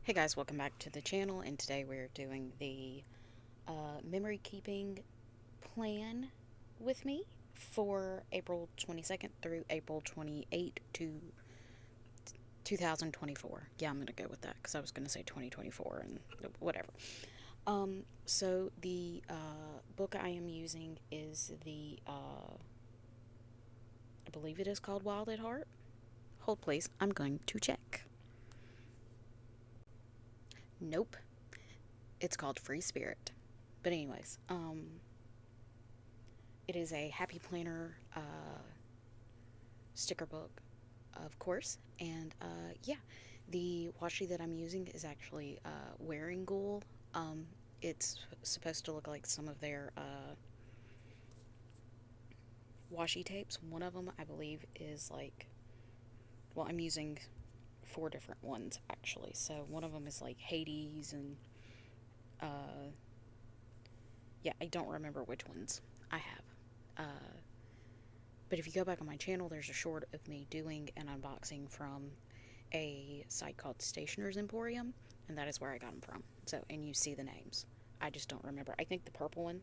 Hey guys, welcome back to the channel, and today we're doing the memory keeping plan with me for April 22nd through April 28th to 2024. Yeah, I'm going to go with that because I was going to say 2024 and whatever. So the book I am using is I believe it is called Wild at Heart. Hold please, I'm going to check. Nope, it's called Free Spirit. But anyways, it is a Happy Planner sticker book, of course. And yeah, the washi that I'm using is actually Wearing Ghoul. It's supposed to look like some of their washi tapes. One of them, I believe, is like, well, I'm using four different ones actually. So one of them is like Hades, and uh, yeah, I don't remember which ones I have. But if you go back on my channel, there's a short of me doing an unboxing from a site called Stationer's Emporium, and that is where I got them from. So, and you see the names. I just don't remember. I think the purple one,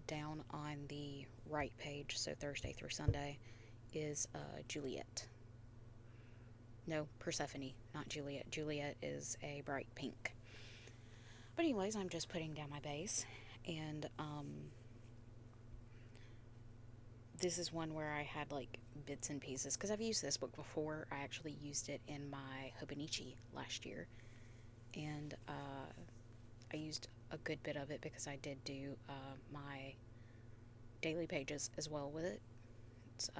down on the right page, so Thursday through Sunday, is Juliet. No, Persephone, not Juliet. Juliet is a bright pink. But anyways, I'm just putting down my base, and this is one where I had like bits and pieces because I've used this book before. I actually used it in my Hobonichi last year, and I used a good bit of it because I did do my daily pages as well with it. It's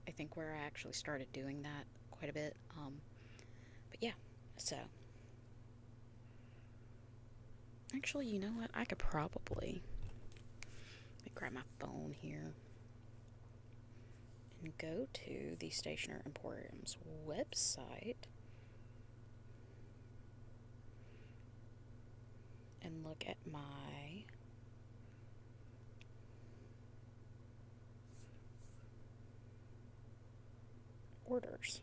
I think where I actually started doing that quite a bit. But yeah, so actually, you know what? I could probably let me grab my phone here and go to the Stationer Emporium's website and look at my orders.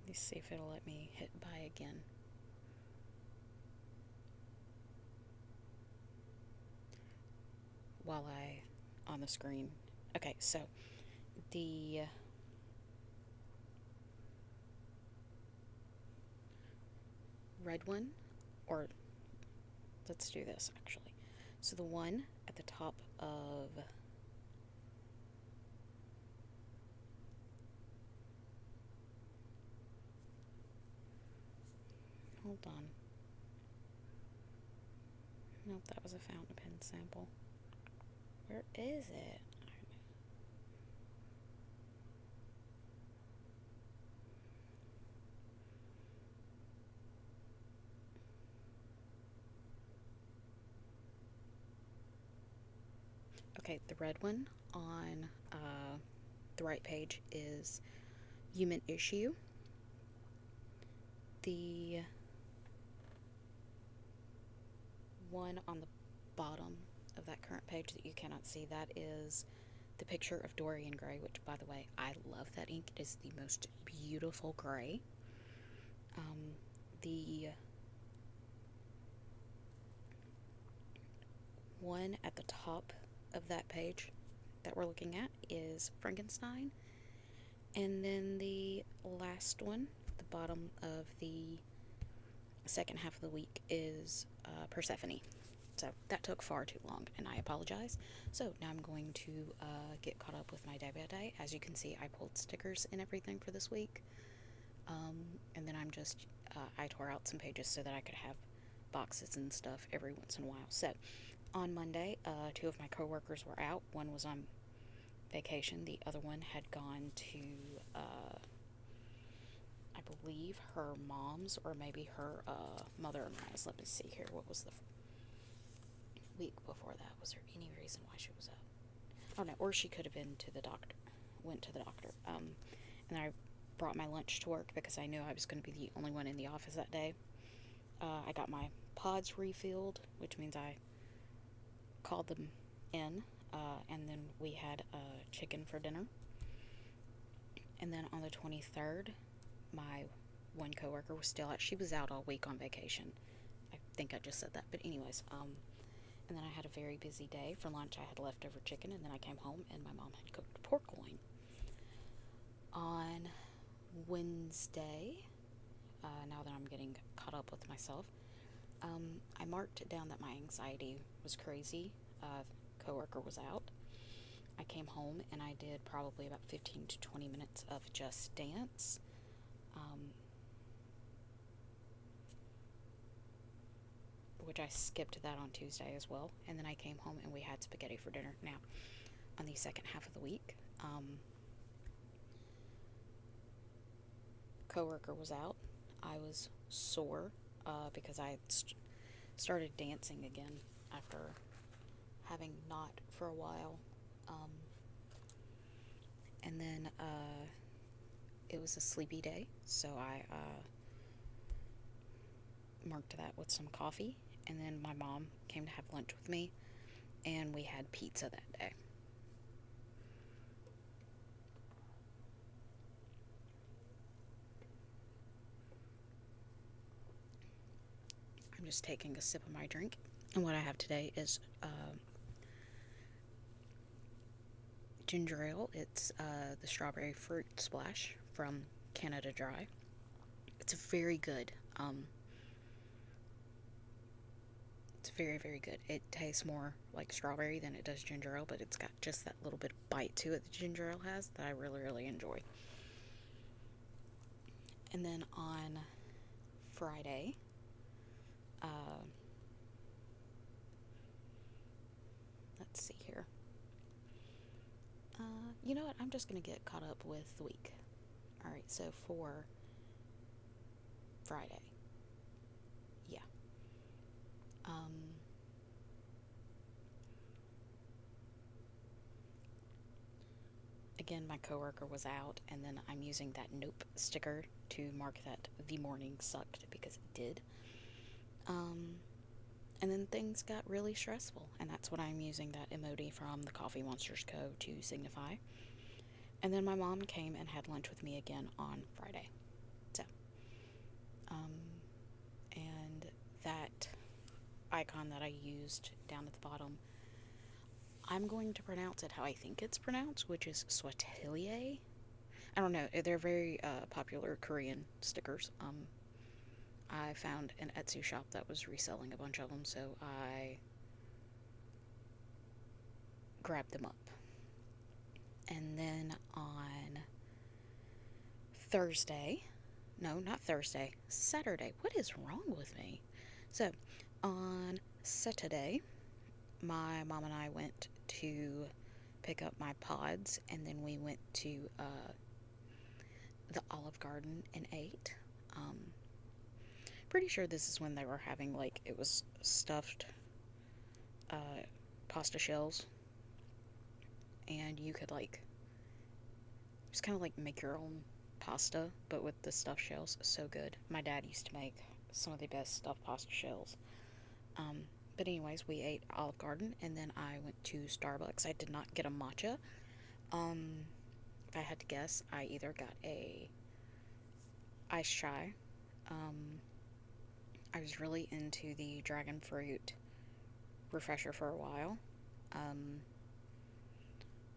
Let's see if it'll let me hit buy again. While on the screen. Okay, so the red one, or let's do this actually. So the one at the top of hold on. Nope, that was a fountain pen sample. Where is it? Okay, the red one on the right page is Human Issue. The one on the bottom of that current page that you cannot see, that is the picture of Dorian Gray, which, by the way, I love that ink. It is the most beautiful gray. The one at the top of that page that we're looking at is Frankenstein. And then the last one, the bottom of the second half of the week, is Persephone. So that took far too long, and I apologize. So now I'm going to get caught up with my day by day. As you can see, I pulled stickers and everything for this week. And then I tore out some pages so that I could have boxes and stuff every once in a while. So on Monday, two of my coworkers were out. One was on vacation. The other one had gone to I believe her mom's or maybe her mother-in-law's. Let me see here. What was the week before that? Was there any reason why she was out? Oh no, or she could have been to the doctor. Went to the doctor. And I brought my lunch to work because I knew I was going to be the only one in the office that day. I got my pods refilled, which means I called them in, and then we had chicken for dinner. And then on the 23rd, my one coworker was still out. She was out all week on vacation. I think I just said that, but anyways, and then I had a very busy day. For lunch, I had leftover chicken, and then I came home, and my mom had cooked pork loin. On Wednesday, now that I'm getting caught up with myself, I marked down that my anxiety was crazy. Coworker was out. I came home and I did probably about 15 to 20 minutes of Just Dance. Which I skipped that on Tuesday as well. And then I came home and we had spaghetti for dinner. Now, on the second half of the week, coworker was out. I was sore because I had started dancing again after having not for a while. And then it was a sleepy day, so I marked that with some coffee. And then my mom came to have lunch with me, and we had pizza that day. I'm just taking a sip of my drink, and what I have today is ginger ale. It's the strawberry fruit splash from Canada Dry. It's very good. It's very, very good. It tastes more like strawberry than it does ginger ale, but it's got just that little bit of bite to it that ginger ale has that I really, really enjoy. And then on Friday, let's see here. You know what? I'm just going to get caught up with the week. Alright, so for Friday, yeah. Again, my coworker was out, and then I'm using that nope sticker to mark that the morning sucked because it did. And then things got really stressful, and that's what I'm using that emoji from the Coffee Monsters Co. to signify. And then my mom came and had lunch with me again on Friday. So, and that icon that I used down at the bottom, I'm going to pronounce it how I think it's pronounced, which is Swatelier. I don't know. They're very popular Korean stickers. I found an Etsy shop that was reselling a bunch of them, so I grabbed them up. And then on Thursday, no, not Thursday, Saturday. What is wrong with me? So, on Saturday, my mom and I went to pick up my pods, and then we went to the Olive Garden and ate. Pretty sure this is when they were having, like, it was stuffed pasta shells, and you could, like, just kind of like make your own pasta, but with the stuffed shells. So good. My dad used to make some of the best stuffed pasta shells. But anyways, we ate Olive Garden, and then I went to Starbucks. I did not get a matcha. If I had to guess, I either got a iced chai. I was really into the dragon fruit refresher for a while.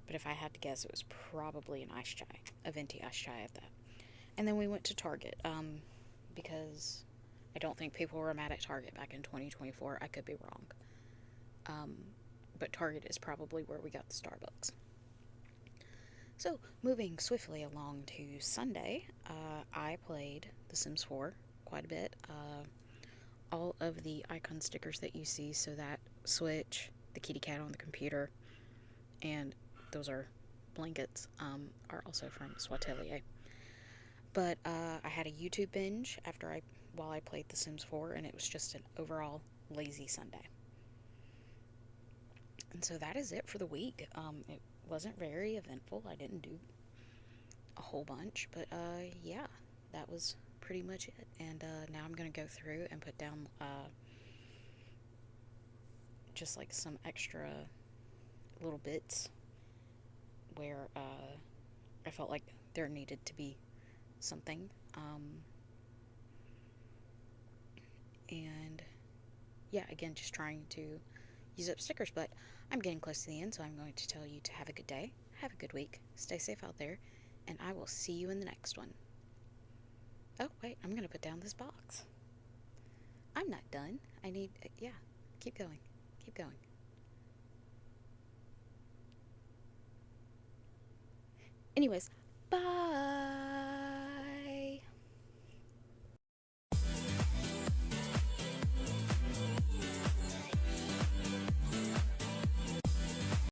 But if I had to guess, it was probably an iced chai, a venti iced chai at that. And then we went to Target, because I don't think people were mad at Target back in 2024. I could be wrong. But Target is probably where we got the Starbucks. So, moving swiftly along to Sunday, I played The Sims 4 quite a bit. All of the icon stickers that you see, so that switch, the kitty cat on the computer, and those are blankets, are also from Swatelier. But I had a YouTube binge while I played The Sims 4, and it was just an overall lazy Sunday. And so that is it for the week. It wasn't very eventful. I didn't do a whole bunch, but yeah, that was pretty much it. And now I'm gonna go through and put down just like some extra little bits where I felt like there needed to be something. And yeah, again, just trying to use up stickers, but I'm getting close to the end, so I'm going to tell you to have a good day, have a good week, stay safe out there, and I will see you in the next one. Oh, wait, I'm going to put down this box. I'm not done. Yeah, keep going, keep going. Anyways, bye!